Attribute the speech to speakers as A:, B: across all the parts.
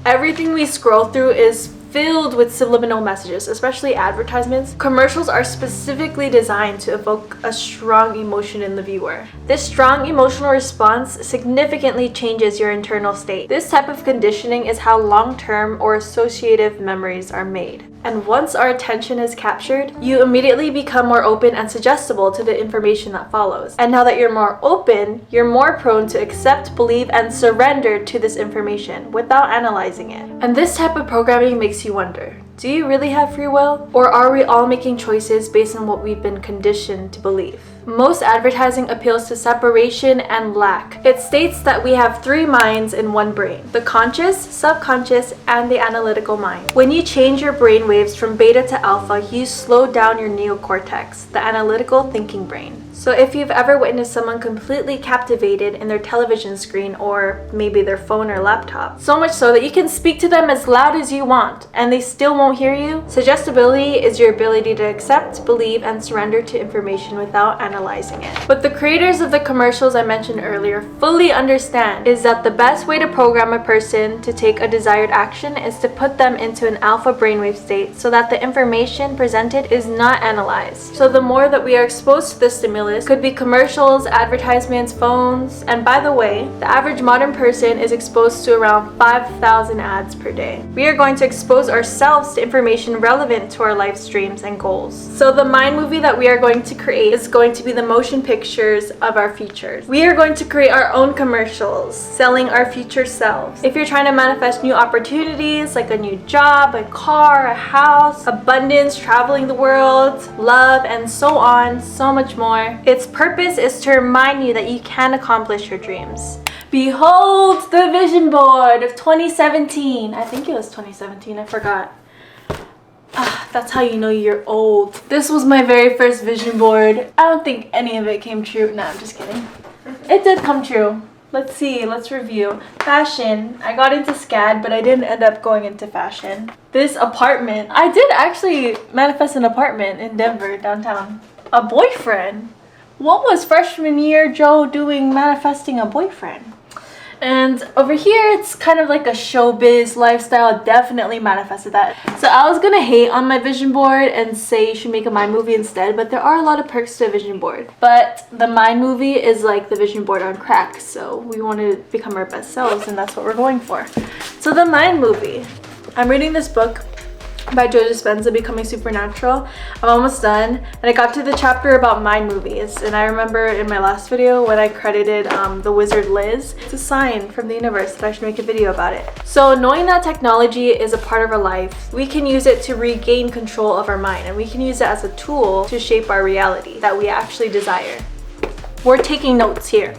A: Everything we scroll through is filled with subliminal messages, especially advertisements. Commercials are specifically designed to evoke a strong emotion in the viewer. This strong emotional response significantly changes your internal state. This type of conditioning is how long-term or associative memories are made. And once our attention is captured, you immediately become more open and suggestible to the information that follows. And now that you're more open, you're more prone to accept, believe, and surrender to this information without analyzing it. And this type of programming makes you wonder, do you really have free will? Or are we all making choices based on what we've been conditioned to believe? Most advertising appeals to separation and lack. It states that we have 3 minds in one brain: the conscious, subconscious, and the analytical mind. When you change your brain waves from beta to alpha, you slow down your neocortex, the analytical thinking brain. So if you've ever witnessed someone completely captivated in their television screen or maybe their phone or laptop, so much so that you can speak to them as loud as you want and they still won't hear you, suggestibility is your ability to accept, believe, and surrender to information without analyzing it. What the creators of the commercials I mentioned earlier fully understand is that the best way to program a person to take a desired action is to put them into an alpha brainwave state so that the information presented is not analyzed. So the more that we are exposed to the stimulus, could be commercials, advertisements, phones, and by the way, the average modern person is exposed to around 5,000 ads per day. We are going to expose ourselves to information relevant to our life streams and goals. So the mind movie that we are going to create is going to be the motion pictures of our futures. We are going to create our own commercials, selling our future selves. If you're trying to manifest new opportunities like a new job, a car, a house, abundance, traveling the world, love, and so on, so much more, its purpose is to remind you that you can accomplish your dreams. Behold the vision board of 2017. I think it was 2017, I forgot. That's how you know you're old. This was my very first vision board. I don't think any of it came true. No, I'm just kidding. It did come true. Let's see, let's review. Fashion. I got into SCAD, but I didn't end up going into fashion. This apartment. I did actually manifest an apartment in Denver, downtown. A boyfriend. What was freshman year Joe doing manifesting a boyfriend? And over here, it's kind of like a showbiz lifestyle. Definitely manifested that. So I was gonna hate on my vision board and say you should make a mind movie instead, but there are a lot of perks to a vision board. But the mind movie is like the vision board on crack, so we want to become our best selves, and that's what we're going for. So the mind movie. I'm reading this book by Joe Dispenza, Becoming Supernatural. I'm almost done, and I got to the chapter about mind movies, and I remember in my last video when I credited the wizard Liz, it's a sign from the universe that I should make a video about it. So knowing that technology is a part of our life, we can use it to regain control of our mind, and we can use it as a tool to shape our reality that we actually desire. We're taking notes here.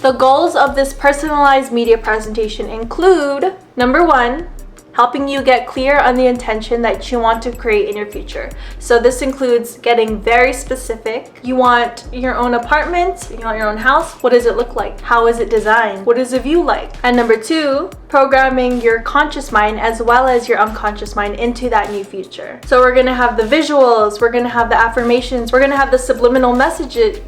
A: The goals of this personalized media presentation include, number 1, helping you get clear on the intention that you want to create in your future. So this includes getting very specific. You want your own apartment, you want your own house. What does it look like? How is it designed? What is the view like? And number 2, programming your conscious mind as well as your unconscious mind into that new future. So we're gonna have the visuals, we're gonna have the affirmations, we're gonna have the subliminal messaging.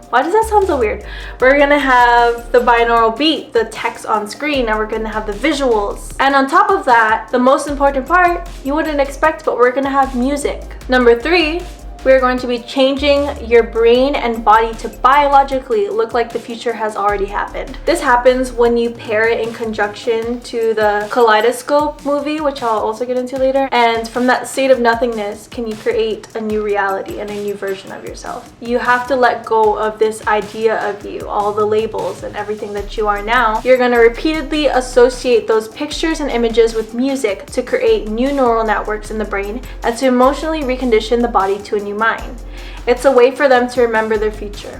A: Why does that sound so weird? We're gonna have the binaural beat, the text on screen, and we're gonna have the visuals. And on top of that, the most important part, you wouldn't expect, but we're gonna have music. Number 3, we're going to be changing your brain and body to biologically look like the future has already happened. This happens when you pair it in conjunction to the Kaleidoscope movie, which I'll also get into later. And from that state of nothingness, can you create a new reality and a new version of yourself? You have to let go of this idea of you, all the labels and everything that you are now. You're going to repeatedly associate those pictures and images with music to create new neural networks in the brain and to emotionally recondition the body to a new mind. It's a way for them to remember their future.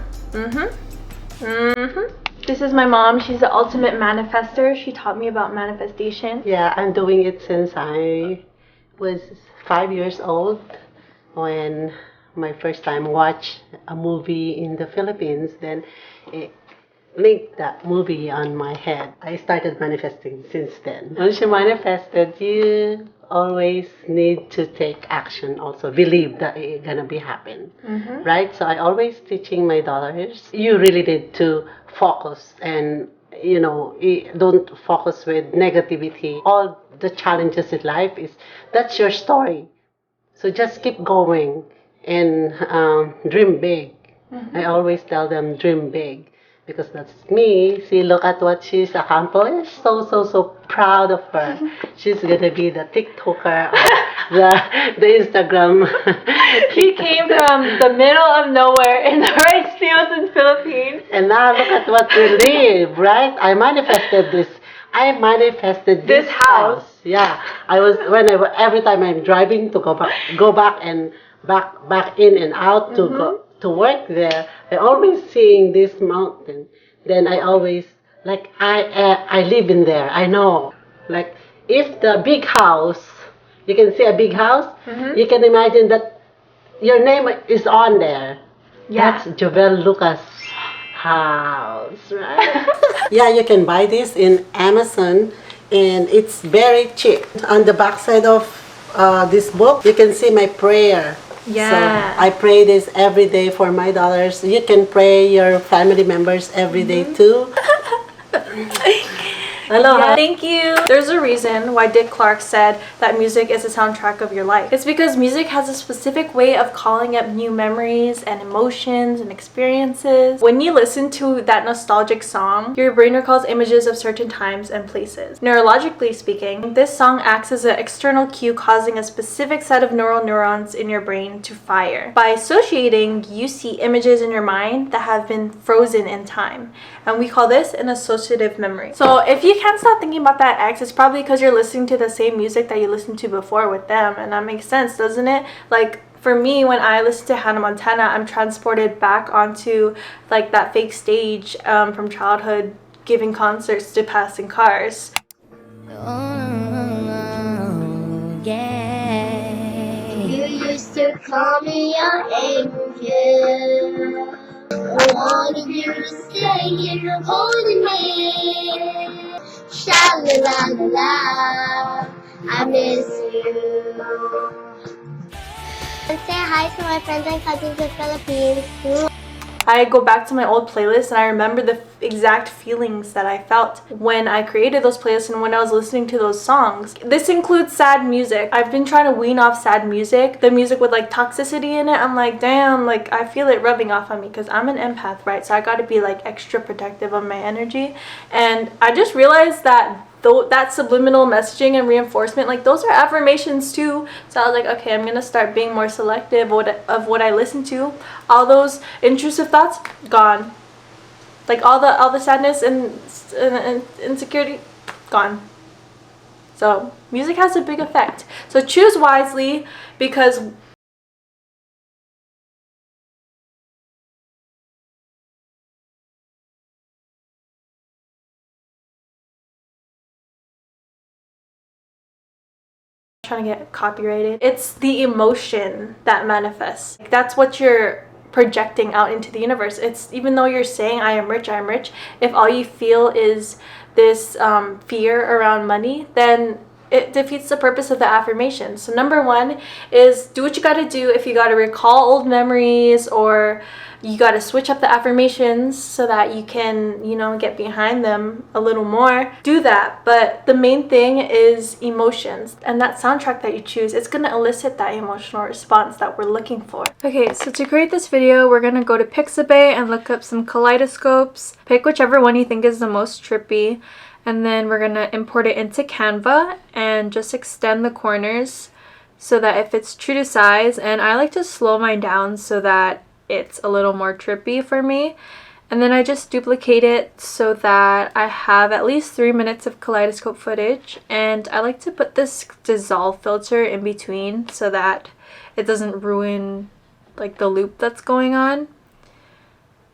A: This is my mom. She's the ultimate manifester. She taught me about manifestation.
B: Yeah, I'm doing it since I was 5 years old when my first time watched a movie in the Philippines. Then it linked that movie on my head. I started manifesting since then. Once you manifested, you always need to take action, also believe that it's gonna be happen, right? So I always teaching my daughters, you really need to focus and don't focus with negativity. All the challenges in life that's your story. So just keep going and dream big. I always tell them dream big because that's me. See, look at what she's accomplished. So proud of her. She's gonna be the TikToker, the Instagram.
A: He came from the middle of nowhere in the rice fields in Philippines.
B: And now look at what we live, right? I manifested this house. Yeah, every time I'm driving to go back and back in and out to go to work there. I always seeing this mountain. Then I always I live in there. I know, like if the big house, you can see a big house. You can imagine that your name is on there.
A: Yeah.
B: That's Jovel Lucas' house, right? Yeah, you can buy this in Amazon, and it's very cheap. On the back side of this book, you can see my prayer.
A: Yeah.
B: So I pray this every day for my daughters. You can pray your family members every day too. Hello.
A: Yeah, thank you. There's a reason why Dick Clark said that music is the soundtrack of your life. It's because music has a specific way of calling up new memories and emotions and experiences. When you listen to that nostalgic song, your brain recalls images of certain times and places. Neurologically speaking, this song acts as an external cue, causing a specific set of neural neurons in your brain to fire. By associating, you see images in your mind that have been frozen in time. And we call this an associative memory. So if you can't stop thinking about that ex, it's probably because you're listening to the same music that you listened to before with them. And that makes sense, doesn't it? Like, for me, when I listen to Hannah Montana, I'm transported back onto like that fake stage from childhood, giving concerts to passing cars.
C: You used to call me your angel. I wanted you to stay here holding me. Sha-la-la-la-la, I miss you. And say hi to my friends and cousins in the Philippines.
A: I go back to my old playlist and I remember the exact feelings that I felt when I created those playlists and when I was listening to those songs. This includes sad music. I've been trying to wean off sad music, the music with like toxicity in it. I'm like, damn, like I feel it rubbing off on me because I'm an empath, right? So I got to be like extra protective of my energy. And I just realized that that subliminal messaging and reinforcement, like those are affirmations too. So I was like, okay, I'm gonna start being more selective of what I listen to. All those intrusive thoughts gone, like all the sadness and insecurity gone. So music has a big effect. So choose wisely, because trying to get copyrighted. It's the emotion that manifests. That's what you're projecting out into the universe. It's even though you're saying I am rich, if all you feel is this fear around money, then it defeats the purpose of the affirmation. So number one is do what you got to do. If you got to recall old memories, or you got to switch up the affirmations so that you can, get behind them a little more, do that. But the main thing is emotions, and that soundtrack that you choose, it's going to elicit that emotional response that we're looking for. Okay, so to create this video, we're going to go to Pixabay and look up some kaleidoscopes. Pick whichever one you think is the most trippy, and then we're going to import it into Canva and just extend the corners so that it fits true to size. And I like to slow mine down so that it's a little more trippy for me. And then I just duplicate it so that I have at least 3 minutes of kaleidoscope footage. And I like to put this dissolve filter in between so that it doesn't ruin like the loop that's going on.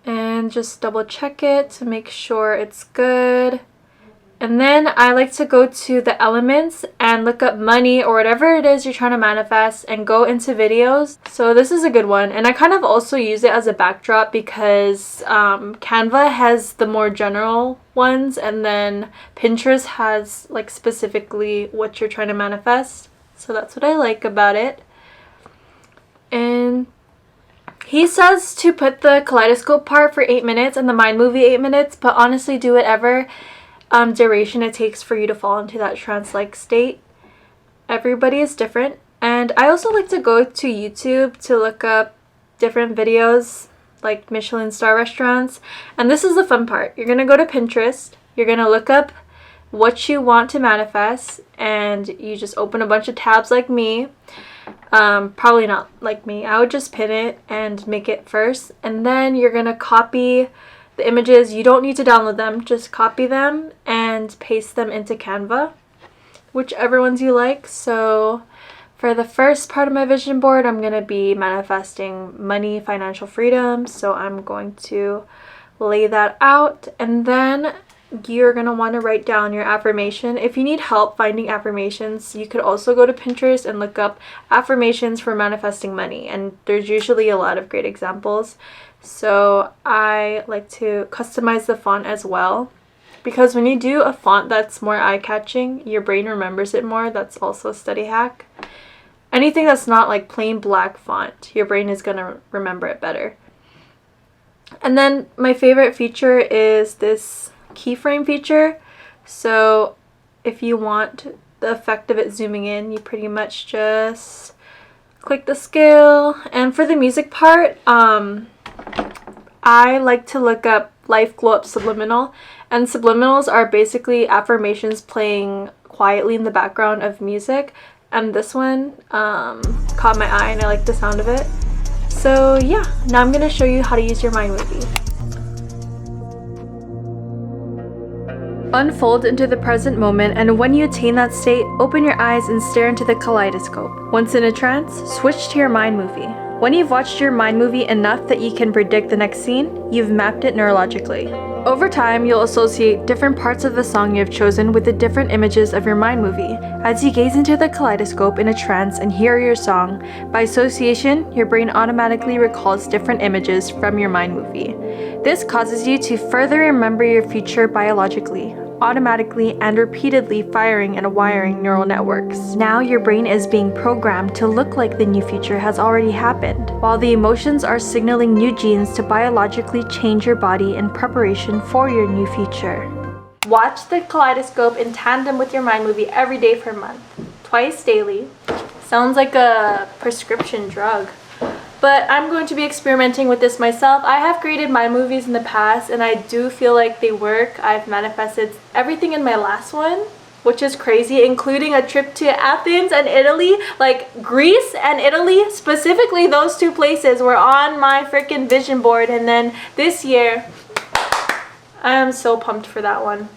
A: And just double check it to make sure it's good. And then I like to go to the elements and look up money or whatever it is you're trying to manifest and go into videos. So this is a good one. And I kind of also use it as a backdrop because Canva has the more general ones, and then Pinterest has like specifically what you're trying to manifest. So that's what I like about it. And He says to put the kaleidoscope part for 8 minutes and the mind movie 8 minutes, but honestly do whatever duration it takes for you to fall into that trance-like state. Everybody is different. And I also like to go to YouTube to look up different videos like Michelin star restaurants. And this is the fun part. You're going to go to Pinterest. You're going to look up what you want to manifest, and you just open a bunch of tabs like me. Probably not like me. I would just pin it and make it first, and then you're gonna copy the images. You don't need to download them, just copy them and paste them into Canva, whichever ones you like. So for the first part of my vision board, I'm gonna be manifesting money, financial freedom, so I'm going to lay that out, and then you're going to want to write down your affirmation. If you need help finding affirmations, you could also go to Pinterest and look up affirmations for manifesting money, and there's usually a lot of great examples. So I like to customize the font as well, because when you do a font that's more eye-catching, your brain remembers it more. That's also a study hack. Anything that's not like plain black font, your brain is going to remember it better. And then my favorite feature is this keyframe feature. So if you want the effect of it zooming in, you pretty much just click the scale. And for the music part, I like to look up Life Glow Up Subliminal, and subliminals are basically affirmations playing quietly in the background of music, and this one caught my eye and I like the sound of it. So yeah, now I'm gonna show you how to use your mind movie. Unfold into the present moment, and when you attain that state, open your eyes and stare into the kaleidoscope. Once in a trance, switch to your mind movie. When you've watched your mind movie enough that you can predict the next scene, you've mapped it neurologically. Over time, you'll associate different parts of the song you have chosen with the different images of your mind movie. As you gaze into the kaleidoscope in a trance and hear your song, by association, your brain automatically recalls different images from your mind movie. This causes you to further remember your future biologically, automatically and repeatedly firing and wiring neural networks. Now your brain is being programmed to look like the new future has already happened, while the emotions are signaling new genes to biologically change your body in preparation for your new future. Watch the kaleidoscope in tandem with your mind movie every day for a month, twice daily. Sounds like a prescription drug. But I'm going to be experimenting with this myself. I have created mind movies in the past and I do feel like they work. I've manifested everything in my last one, which is crazy, including a trip to Athens and Italy. Like Greece and Italy, specifically those two places were on my freaking vision board. And then this year, I am so pumped for that one.